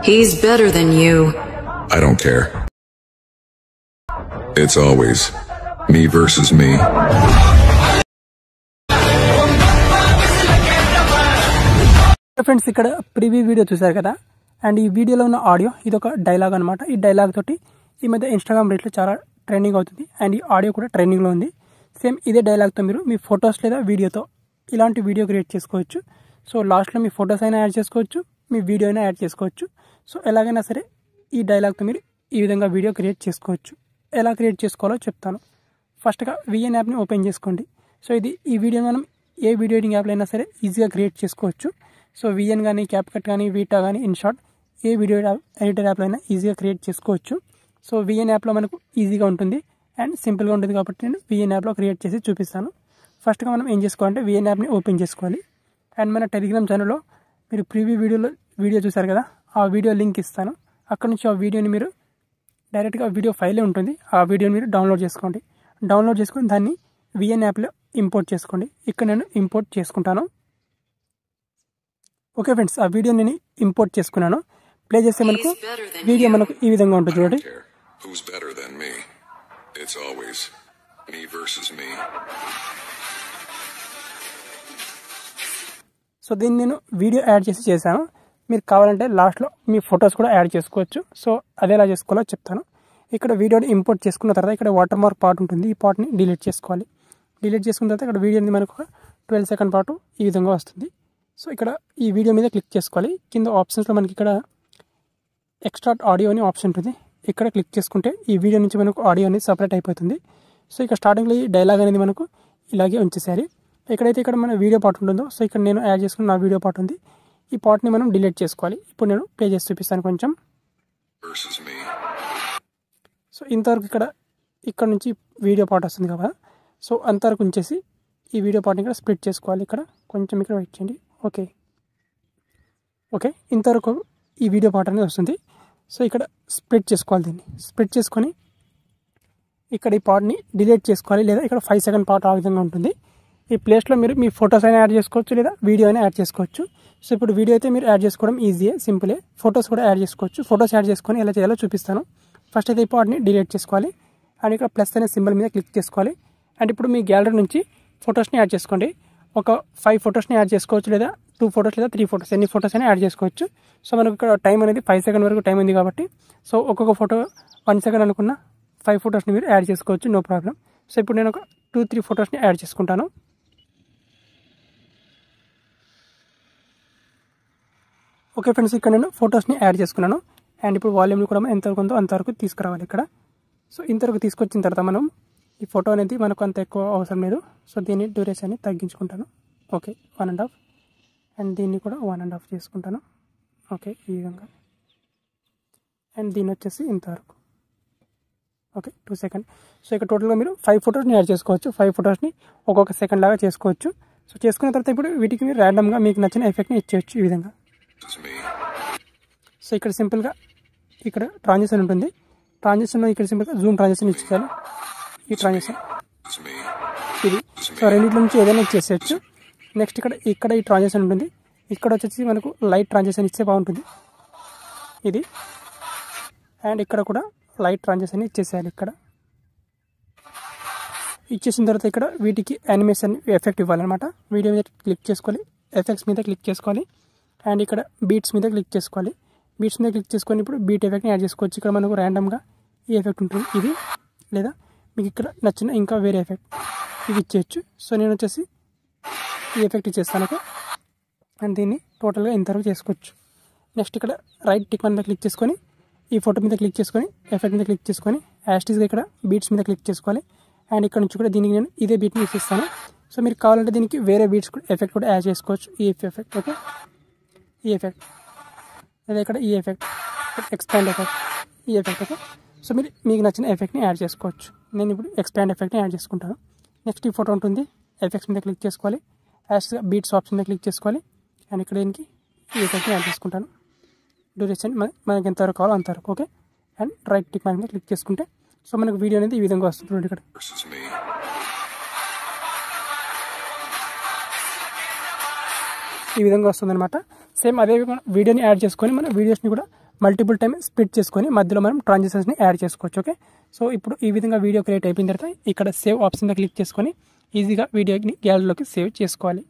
He's better than you. I don't care. It's always me versus me. Friends, ఇక్కడ preview video చూసారు కదా, and ఈ వీడియోలో ఉన్న ఆడియో ఇది ఒక డైలాగ్ అనమాట. ఈ డైలాగ్ తోటి ఈ మధ్య ఇన్స్టాగ్రామ్ రీల్స్లో చాలా ట్రెండింగ్ అవుతుంది, అండ్ ఈ ఆడియో కూడా ట్రెండింగ్లో ఉంది. సేమ్ ఇదే డైలాగ్తో మీరు మీ ఫొటోస్ లేదా వీడియోతో ఇలాంటి వీడియో క్రియేట్ చేసుకోవచ్చు. సో లాస్ట్లో మీ ఫొటోస్ అయినా యాడ్ చేసుకోవచ్చు, మీ వీడియో అయినా యాడ్ చేసుకోవచ్చు. సో ఎలాగైనా సరే ఈ డైలాగ్తో మీరు ఈ విధంగా వీడియో క్రియేట్ చేసుకోవచ్చు. ఎలా క్రియేట్ చేసుకోవాలో చెప్తాను. ఫస్ట్గా విఎన్ యాప్ని ఓపెన్ చేసుకోండి. సో ఈ వీడియో మనం ఏ వీడియో ఎడిటింగ్ యాప్లో అయినా సరే ఈజీగా క్రియేట్ చేసుకోవచ్చు. సో విఎన్ కానీ, క్యాప్కట్ కానీ, వీటా కానీ, ఇన్షార్ట్ ఏ వీడియో ఎడిటర్ యాప్లో అయినా ఈజీగా క్రియేట్ చేసుకోవచ్చు. సో విఎన్ యాప్లో మనకు ఈజీగా ఉంటుంది అండ్ సింపుల్గా ఉంటుంది కాబట్టి నేను విఎన్ యాప్లో క్రియేట్ చేసి చూపిస్తాను. ఫస్ట్గా మనం ఏం చేసుకోవాలంటే విఎన్ యాప్ని ఓపెన్ చేసుకోవాలి. అండ్ మన టెలిగ్రామ్ ఛానల్లో మీరు ప్రీవ్యూ వీడియో చూసారు కదా, ఆ వీడియో లింక్ ఇస్తాను. అక్కడ నుంచి ఆ వీడియోని మీరు డైరెక్ట్గా వీడియో ఫైలే ఉంటుంది, ఆ వీడియోని మీరు డౌన్లోడ్ చేసుకోండి. డౌన్లోడ్ చేసుకొని దాన్ని విఎన్ యాప్లో ఇంపోర్ట్ చేసుకోండి. ఇక్కడ నేను ఇంపోర్ట్ చేసుకుంటాను. ఓకే ఫ్రెండ్స్, ఆ వీడియో నేను ఇంపోర్ట్ చేసుకున్నాను. ప్లే చేస్తే మనకు వీడియో మనకు ఈ విధంగా ఉంటుంది చూడండి. Who's better than me? It's always me versus me. So దీన్ని నేను వీడియో యాడ్ చేశాను. మీరు కావాలంటే లాస్ట్లో మీ ఫొటోస్ కూడా యాడ్ చేసుకోవచ్చు. సో అది ఎలా చేసుకోవాలో చెప్తాను. ఇక్కడ వీడియోని ఇంపోర్ట్ చేసుకున్న తర్వాత ఇక్కడ వాటర్ మార్క్ పార్ట్ ఉంటుంది, ఈ పార్ట్ని డిలీట్ చేసుకోవాలి. డిలీట్ చేసుకున్న తర్వాత ఇక్కడ వీడియో మనకు ఒక 12 సెకండ్ పాటు ఈ విధంగా వస్తుంది. సో ఇక్కడ ఈ వీడియో మీద క్లిక్ చేసుకోవాలి. కింద ఆప్షన్స్లో మనకి ఇక్కడ ఎక్స్ట్రాక్ట్ ఆడియో అని ఆప్షన్ ఉంటుంది. ఇక్కడ క్లిక్ చేసుకుంటే ఈ వీడియో నుంచి మనకు ఆడియో అనేది సపరేట్ అయిపోతుంది. సో ఇక్కడ స్టార్టింగ్లో ఈ డైలాగ్ అనేది మనకు ఇలాగే ఉంచేసేయాలి. ఎక్కడైతే ఇక్కడ మన వీడియో పార్ట్ ఉంటుందో, సో ఇక్కడ నేను యాడ్ చేసుకున్న నా వీడియో పార్ట్ ఉంది, ఈ పార్ట్ని మనం డిలీట్ చేసుకోవాలి. ఇప్పుడు నేను ప్లే చేసి చూపిస్తాను కొంచెం. సో ఇంతవరకు ఇక్కడ నుంచి వీడియో పార్ట్ వస్తుంది కదా, సో అంతవరకు ఉంచేసి ఈ వీడియో పార్ట్ని ఇక్కడ స్ప్లిట్ చేసుకోవాలి. ఇక్కడ కొంచెం ఇక్కడ వెయిట్ చేయండి. ఓకే ఇంతవరకు ఈ వీడియో పార్ట్ అనేది వస్తుంది. సో ఇక్కడ స్ప్లిట్ చేసుకోవాలి. దీన్ని స్ప్లిట్ చేసుకొని ఇక్కడ ఈ పార్ట్ని డిలీట్ చేసుకోవాలి, లేదా ఇక్కడ 5 సెకండ్ పార్ట్ ఆ విధంగా ఉంటుంది. ఈ ప్లేస్లో మీరు మీ ఫొటోస్ అయినా యాడ్ చేసుకోవచ్చు, లేదా వీడియో అయినా యాడ్ చేసుకోవచ్చు. సో ఇప్పుడు వీడియో అయితే మీరు యాడ్ చేసుకోవడం ఈజీయే, సింపులే. ఫొటోస్ కూడా యాడ్ చేసుకోవచ్చు. ఫొటోస్ యాడ్ చేసుకొని ఎలా చేయాలో చూపిస్తాను. ఫస్ట్ అయితే ఈ పార్ట్ని డిలీట్ చేసుకోవాలి, అండ్ ఇక్కడ ప్లస్ అనే సింబల్ మీద క్లిక్ చేసుకోవాలి. అండ్ ఇప్పుడు మీ గ్యాలరీ నుంచి ఫొటోస్ని యాడ్ చేసుకోండి. ఒక 5 ఫొటోస్ని యాడ్ చేసుకోవచ్చు, లేదా 2 ఫొటోస్ లేదా 3 ఫొటోస్, ఎన్ని ఫొటోస్ అయినా యాడ్ చేసుకోవచ్చు. సో మనకు ఇక్కడ టైం అనేది 5 సెకండ్ వరకు టైం ఉంది కాబట్టి, సో ఒక్కొక్క ఫోటో 1 సెకండ్ అనుకున్న 5 ఫొటోస్ని మీరు యాడ్ చేసుకోవచ్చు, నో ప్రాబ్లం. సో ఇప్పుడు నేను ఒక 2-3 ఫొటోస్ని యాడ్ చేసుకుంటాను. ఓకే ఫ్రెండ్స్, ఇక్కడ నేను ఫొటోస్ని యాడ్ చేసుకున్నాను. అండ్ ఇప్పుడు వాల్యూమ్ని కూడా ఎంతవరకు ఉందో అంతవరకు తీసుకురావాలి ఇక్కడ. సో ఇంతవరకు తీసుకొచ్చిన తర్వాత మనం ఈ ఫోటో అనేది మనకు అంత ఎక్కువ అవసరం లేదు. సో దీన్ని డ్యూరేషన్ని తగ్గించుకుంటాను. ఓకే 1.5, అండ్ దీన్ని కూడా 1.5 చేసుకుంటాను. ఓకే ఈ విధంగా. అండ్ దీన్ని వచ్చేసి ఇంతవరకు. Okay 2 second. సో ఇక్కడ టోటల్గా మీరు 5 ఫొటోస్ని యాడ్ చేసుకోవచ్చు. 5 ఫొటోస్ని ఒక్కొక్క సెకండ్ లాగా చేసుకోవచ్చు. సో చేసుకున్న తర్వాత ఇప్పుడు వీటికి మీరు ర్యాండమ్గా మీకు నచ్చిన ఎఫెక్ట్ని ఇచ్చేయచ్చు ఈ విధంగా. సో ఇక్కడ సింపుల్గా ఇక్కడ ట్రాన్సిషన్ ఉంటుంది. ట్రాన్సిషన్లో ఇక్కడ సింపుల్గా జూమ్ ట్రాన్సిషన్ ఇచ్చేయాలి. ఈ ట్రాన్సిషన్ ఇది. సో రెండింటి నుంచి ఏదైనా ఇచ్చేసేయచ్చు. నెక్స్ట్ ఇక్కడ ఈ ట్రాన్సిషన్ ఉంటుంది. ఇక్కడ వచ్చేసి మనకు లైట్ ట్రాన్సిషన్ ఇస్తే బాగుంటుంది ఇది. అండ్ ఇక్కడ కూడా లైట్ ట్రాన్సిషన్ ఇచ్చేసేయాలి. ఇక్కడ ఇచ్చేసిన తర్వాత ఇక్కడ వీటికి యానిమేషన్ ఎఫెక్ట్ ఇవ్వాలన్నమాట. వీడియో మీద క్లిక్ చేసుకోవాలి, ఎఫెక్ట్స్ మీద క్లిక్ చేసుకోవాలి, అండ్ ఇక్కడ బీట్స్ మీద క్లిక్ చేసుకోవాలి. బీట్స్ మీద క్లిక్ చేసుకొని ఇప్పుడు బీట్ ఎఫెక్ట్ని యాడ్ చేసుకోవచ్చు. ఇక్కడ మనకు ర్యాండమ్గా ఈ ఎఫెక్ట్ ఉంటుంది ఇది, లేదా మీకు ఇక్కడ నచ్చిన ఇంకా వేరే ఎఫెక్ట్ ఇది ఇచ్చేయచ్చు. సో నేను వచ్చేసి ఈ ఎఫెక్ట్ ఇచ్చేస్తాను. అండ్ దీన్ని టోటల్గా ఇంతవరకు చేసుకోవచ్చు. నెక్స్ట్ ఇక్కడ రైట్ టిక్ మీద క్లిక్ చేసుకొని ఈ ఫోటో మీద క్లిక్ చేసుకొని ఎఫెక్ట్ మీద క్లిక్ చేసుకొని యాస్టీస్గా ఇక్కడ బీట్స్ మీద క్లిక్ చేసుకోవాలి. అండ్ ఇక్కడ నుంచి కూడా దీనికి నేను ఇదే బీట్ని ఇస్తాను. సో మీరు కావాలంటే దీనికి వేరే బీట్స్ ఎఫెక్ట్ కూడా యాడ్ చేసుకోవచ్చు. ఈ ఎఫెక్ట్ ఓకే, ఈ ఎఫెక్ట్ లేదా ఇక్కడ ఈ ఎఫెక్ట్ ఎక్స్పాండ్ ఎఫెక్ట్, ఈ ఎఫెక్ట్ ఓకే. సో మీరు మీకు నచ్చిన ఎఫెక్ట్ని యాడ్ చేసుకోవచ్చు. నేను ఇప్పుడు ఎక్స్పాండ్ ఎఫెక్ట్ని యాడ్ చేసుకుంటాను. నెక్స్ట్ ఈ ఫోటో ఉంటుంది, ఎఫెక్ట్స్ మీద క్లిక్ చేసుకోవాలి, యాస్గా బీట్స్ ఆప్షన్ మీద క్లిక్ చేసుకోవాలి, అండ్ ఇక్కడ దీనికి ఈ ఎఫెక్ట్ని యాడ్ చేసుకుంటాను. డ్యూరేషన్ మనకి ఎంతవరకు కావాలో అంతవరకు ఓకే. అండ్ రైట్ టిక్ మీద క్లిక్ చేసుకుంటే సో మనకు వీడియో అనేది ఈ విధంగా వస్తుంది. ఇక్కడ ఈ విధంగా వస్తుందన్నమాట. సేమ్ అదే వీడియోని యాడ్ చేసుకొని మన వీడియోస్ని కూడా మల్టిపుల్ టైం స్ప్లిట్ చేసుకొని మధ్యలో మనం ట్రాన్సాక్షన్స్ని యాడ్ చేసుకోవచ్చు. ఓకే, సో ఇప్పుడు ఈ విధంగా వీడియో క్రియేట్ అయిపోయిన తర్వాత ఇక్కడ సేవ్ ఆప్షన్ మీద క్లిక్ చేసుకొని ఈజీగా వీడియోని గ్యాలరీలోకి సేవ్ చేసుకోవాలి.